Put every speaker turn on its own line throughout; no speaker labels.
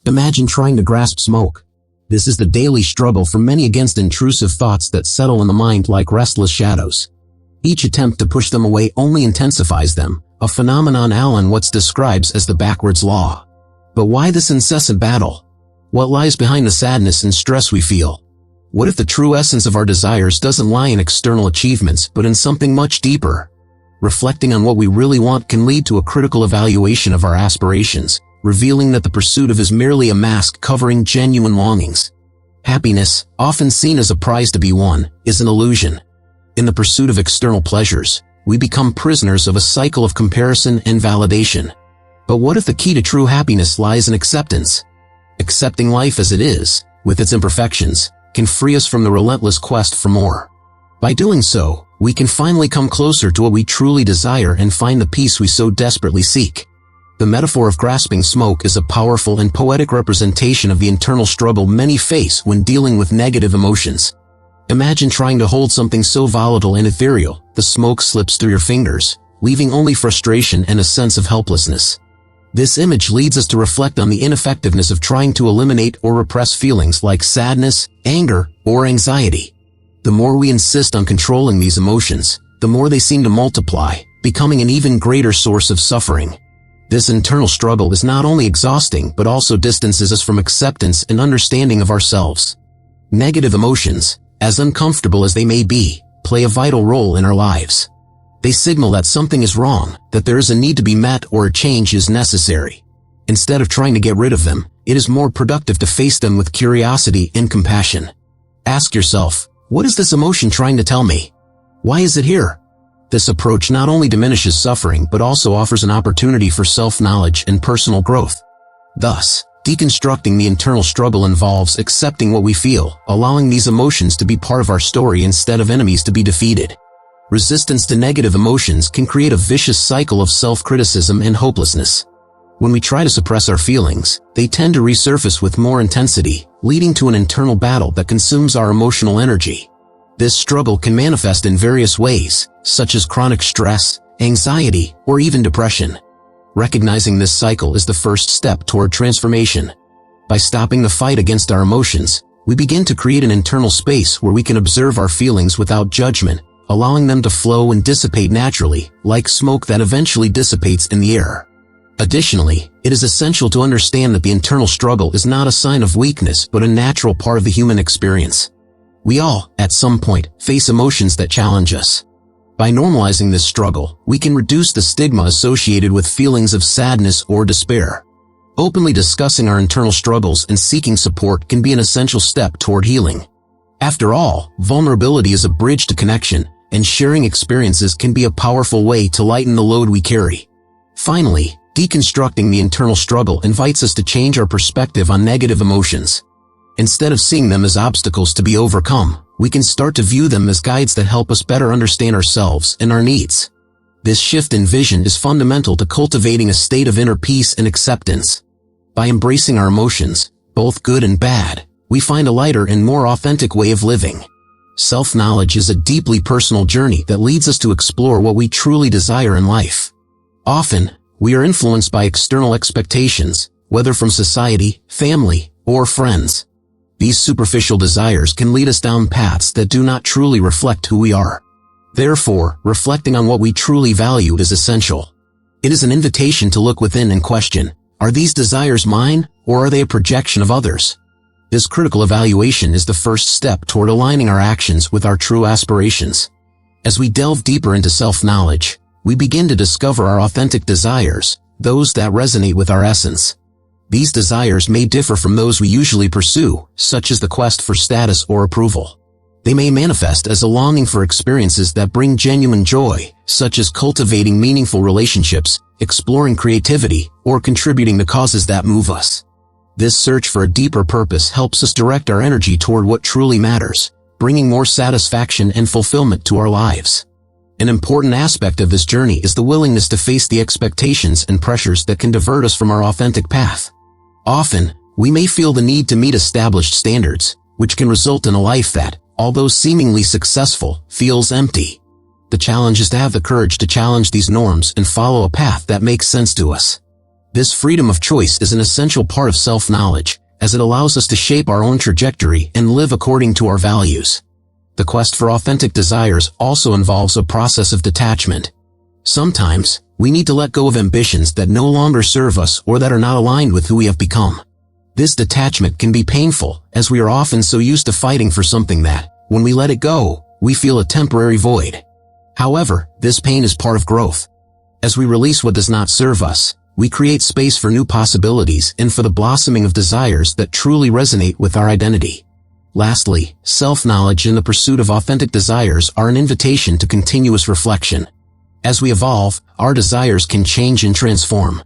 Imagine trying to grasp smoke. This is the daily struggle for many against intrusive thoughts that settle in the mind like restless shadows. Each attempt to push them away only intensifies them, a phenomenon Alan Watts describes as the backwards law. But why this incessant battle? What lies behind the sadness and stress we feel? What if the true essence of our desires doesn't lie in external achievements but in something much deeper? Reflecting on what we really want can lead to a critical evaluation of our aspirations, revealing that the pursuit of is merely a mask covering genuine longings. Happiness, often seen as a prize to be won, is an illusion. In the pursuit of external pleasures, we become prisoners of a cycle of comparison and validation. But what if the key to true happiness lies in acceptance? Accepting life as it is, with its imperfections, can free us from the relentless quest for more. By doing so, we can finally come closer to what we truly desire and find the peace we so desperately seek. The metaphor of grasping smoke is a powerful and poetic representation of the internal struggle many face when dealing with negative emotions. Imagine trying to hold something so volatile and ethereal, the smoke slips through your fingers, leaving only frustration and a sense of helplessness. This image leads us to reflect on the ineffectiveness of trying to eliminate or repress feelings like sadness, anger, or anxiety. The more we insist on controlling these emotions, the more they seem to multiply, becoming an even greater source of suffering. This internal struggle is not only exhausting but also distances us from acceptance and understanding of ourselves. Negative emotions, as uncomfortable as they may be, play a vital role in our lives. They signal that something is wrong, that there is a need to be met or a change is necessary. Instead of trying to get rid of them, it is more productive to face them with curiosity and compassion. Ask yourself, what is this emotion trying to tell me? Why is it here? This approach not only diminishes suffering but also offers an opportunity for self-knowledge and personal growth. Thus, deconstructing the internal struggle involves accepting what we feel, allowing these emotions to be part of our story instead of enemies to be defeated. Resistance to negative emotions can create a vicious cycle of self-criticism and hopelessness. When we try to suppress our feelings, they tend to resurface with more intensity, leading to an internal battle that consumes our emotional energy. This struggle can manifest in various ways, such as chronic stress, anxiety, or even depression. Recognizing this cycle is the first step toward transformation. By stopping the fight against our emotions, we begin to create an internal space where we can observe our feelings without judgment, allowing them to flow and dissipate naturally, like smoke that eventually dissipates in the air. Additionally, it is essential to understand that the internal struggle is not a sign of weakness but a natural part of the human experience. We all, at some point, face emotions that challenge us. By normalizing this struggle, we can reduce the stigma associated with feelings of sadness or despair. Openly discussing our internal struggles and seeking support can be an essential step toward healing. After all, vulnerability is a bridge to connection, and sharing experiences can be a powerful way to lighten the load we carry. Finally, deconstructing the internal struggle invites us to change our perspective on negative emotions. Instead of seeing them as obstacles to be overcome, we can start to view them as guides that help us better understand ourselves and our needs. This shift in vision is fundamental to cultivating a state of inner peace and acceptance. By embracing our emotions, both good and bad, we find a lighter and more authentic way of living. Self-knowledge is a deeply personal journey that leads us to explore what we truly desire in life. Often, we are influenced by external expectations, whether from society, family, or friends. These superficial desires can lead us down paths that do not truly reflect who we are. Therefore, reflecting on what we truly value is essential. It is an invitation to look within and question, are these desires mine, or are they a projection of others? This critical evaluation is the first step toward aligning our actions with our true aspirations. As we delve deeper into self-knowledge, we begin to discover our authentic desires, those that resonate with our essence. These desires may differ from those we usually pursue, such as the quest for status or approval. They may manifest as a longing for experiences that bring genuine joy, such as cultivating meaningful relationships, exploring creativity, or contributing to causes that move us. This search for a deeper purpose helps us direct our energy toward what truly matters, bringing more satisfaction and fulfillment to our lives. An important aspect of this journey is the willingness to face the expectations and pressures that can divert us from our authentic path. Often, we may feel the need to meet established standards, which can result in a life that, although seemingly successful, feels empty. The challenge is to have the courage to challenge these norms and follow a path that makes sense to us. This freedom of choice is an essential part of self-knowledge, as it allows us to shape our own trajectory and live according to our values. The quest for authentic desires also involves a process of detachment. Sometimes, we need to let go of ambitions that no longer serve us or that are not aligned with who we have become. This detachment can be painful, as we are often so used to fighting for something that, when we let it go, we feel a temporary void. However, this pain is part of growth. As we release what does not serve us, we create space for new possibilities and for the blossoming of desires that truly resonate with our identity. Lastly, self-knowledge and the pursuit of authentic desires are an invitation to continuous reflection. As we evolve, our desires can change and transform.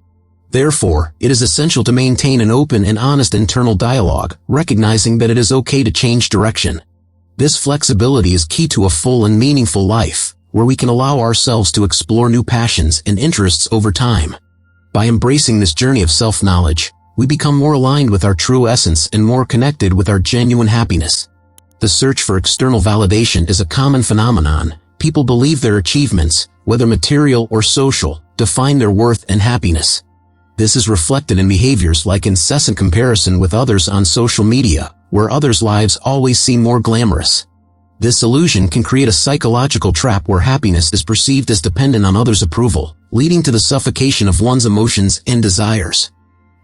Therefore, it is essential to maintain an open and honest internal dialogue, recognizing that it is okay to change direction. This flexibility is key to a full and meaningful life, where we can allow ourselves to explore new passions and interests over time. By embracing this journey of self-knowledge, we become more aligned with our true essence and more connected with our genuine happiness. The search for external validation is a common phenomenon. People believe their achievements, whether material or social, define their worth and happiness. This is reflected in behaviors like incessant comparison with others on social media, where others' lives always seem more glamorous. This illusion can create a psychological trap where happiness is perceived as dependent on others' approval, leading to the suffocation of one's emotions and desires.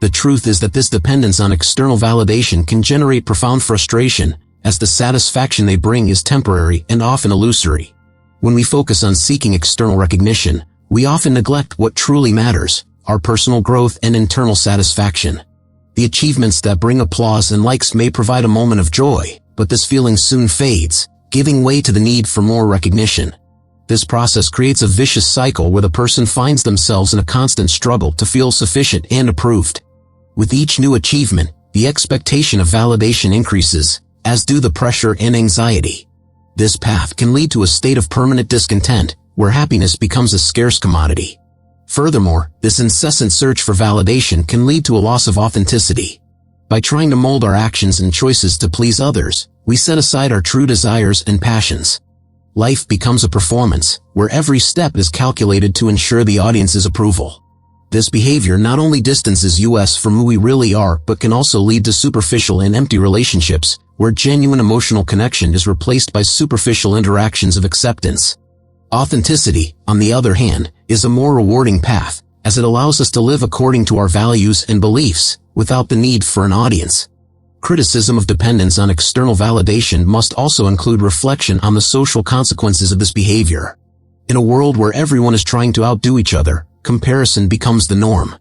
The truth is that this dependence on external validation can generate profound frustration, as the satisfaction they bring is temporary and often illusory. When we focus on seeking external recognition, we often neglect what truly matters, our personal growth and internal satisfaction. The achievements that bring applause and likes may provide a moment of joy, but this feeling soon fades, giving way to the need for more recognition. This process creates a vicious cycle where the person finds themselves in a constant struggle to feel sufficient and approved. With each new achievement, the expectation of validation increases, as do the pressure and anxiety. This path can lead to a state of permanent discontent, where happiness becomes a scarce commodity. Furthermore, this incessant search for validation can lead to a loss of authenticity. By trying to mold our actions and choices to please others, we set aside our true desires and passions. Life becomes a performance, where every step is calculated to ensure the audience's approval. This behavior not only distances us from who we really are, but can also lead to superficial and empty relationships, where genuine emotional connection is replaced by superficial interactions of acceptance. Authenticity, on the other hand, is a more rewarding path, as it allows us to live according to our values and beliefs, without the need for an audience. Criticism of dependence on external validation must also include reflection on the social consequences of this behavior. In a world where everyone is trying to outdo each other, comparison becomes the norm.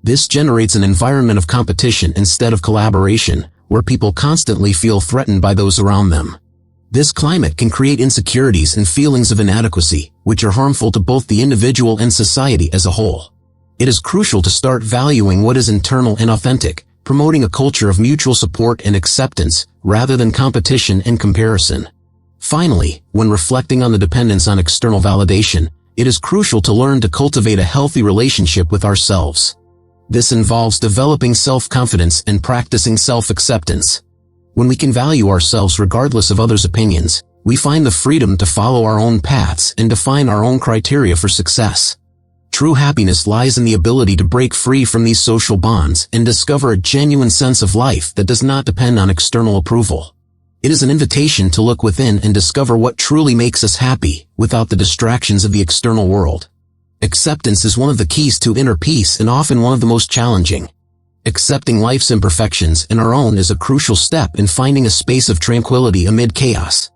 This generates an environment of competition instead of collaboration, where people constantly feel threatened by those around them. This climate can create insecurities and feelings of inadequacy, which are harmful to both the individual and society as a whole. It is crucial to start valuing what is internal and authentic, promoting a culture of mutual support and acceptance, rather than competition and comparison. Finally, when reflecting on the dependence on external validation, it is crucial to learn to cultivate a healthy relationship with ourselves. This involves developing self-confidence and practicing self-acceptance. When we can value ourselves regardless of others' opinions, we find the freedom to follow our own paths and define our own criteria for success. True happiness lies in the ability to break free from these social bonds and discover a genuine sense of life that does not depend on external approval. It is an invitation to look within and discover what truly makes us happy, without the distractions of the external world. Acceptance is one of the keys to inner peace and often one of the most challenging. Accepting life's imperfections and our own is a crucial step in finding a space of tranquility amid chaos.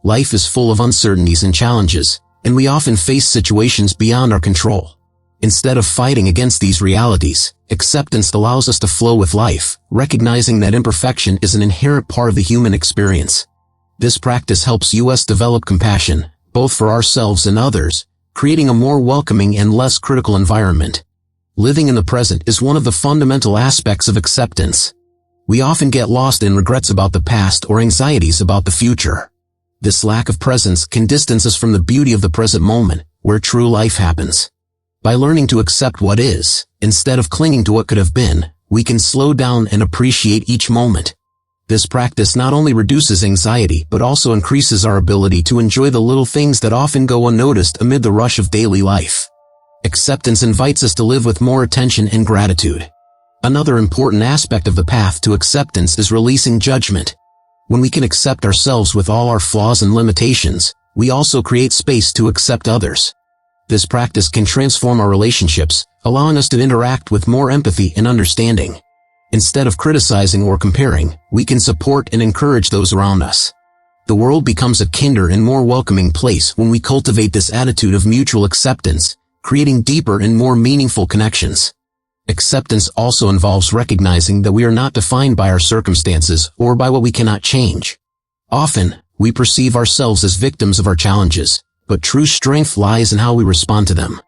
Life is full of uncertainties and challenges, and we often face situations beyond our control. Instead of fighting against these realities, acceptance allows us to flow with life, recognizing that imperfection is an inherent part of the human experience. This practice helps us develop compassion, both for ourselves and others, creating a more welcoming and less critical environment. Living in the present is one of the fundamental aspects of acceptance. We often get lost in regrets about the past or anxieties about the future. This lack of presence can distance us from the beauty of the present moment, where true life happens. By learning to accept what is, instead of clinging to what could have been, we can slow down and appreciate each moment. This practice not only reduces anxiety but also increases our ability to enjoy the little things that often go unnoticed amid the rush of daily life. Acceptance invites us to live with more attention and gratitude. Another important aspect of the path to acceptance is releasing judgment. When we can accept ourselves with all our flaws and limitations, we also create space to accept others. This practice can transform our relationships, allowing us to interact with more empathy and understanding. Instead of criticizing or comparing, we can support and encourage those around us. The world becomes a kinder and more welcoming place when we cultivate this attitude of mutual acceptance, creating deeper and more meaningful connections. Acceptance also involves recognizing that we are not defined by our circumstances or by what we cannot change. Often, we perceive ourselves as victims of our challenges, but true strength lies in how we respond to them.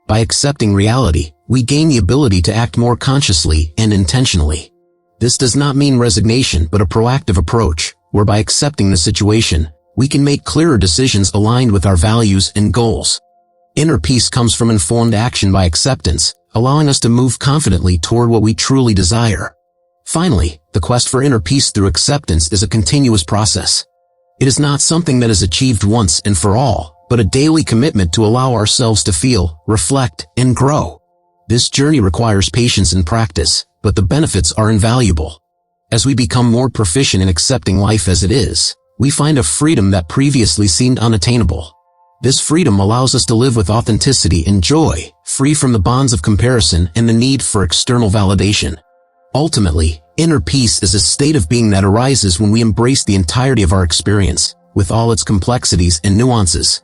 By accepting reality, we gain the ability to act more consciously and intentionally. This does not mean resignation but a proactive approach, where by accepting the situation, we can make clearer decisions aligned with our values and goals. Inner peace comes from informed action by acceptance, allowing us to move confidently toward what we truly desire. Finally, the quest for inner peace through acceptance is a continuous process. It is not something that is achieved once and for all, but a daily commitment to allow ourselves to feel, reflect, and grow. This journey requires patience and practice, but the benefits are invaluable. As we become more proficient in accepting life as it is, we find a freedom that previously seemed unattainable. This freedom allows us to live with authenticity and joy, free from the bonds of comparison and the need for external validation. Ultimately, inner peace is a state of being that arises when we embrace the entirety of our experience, with all its complexities and nuances.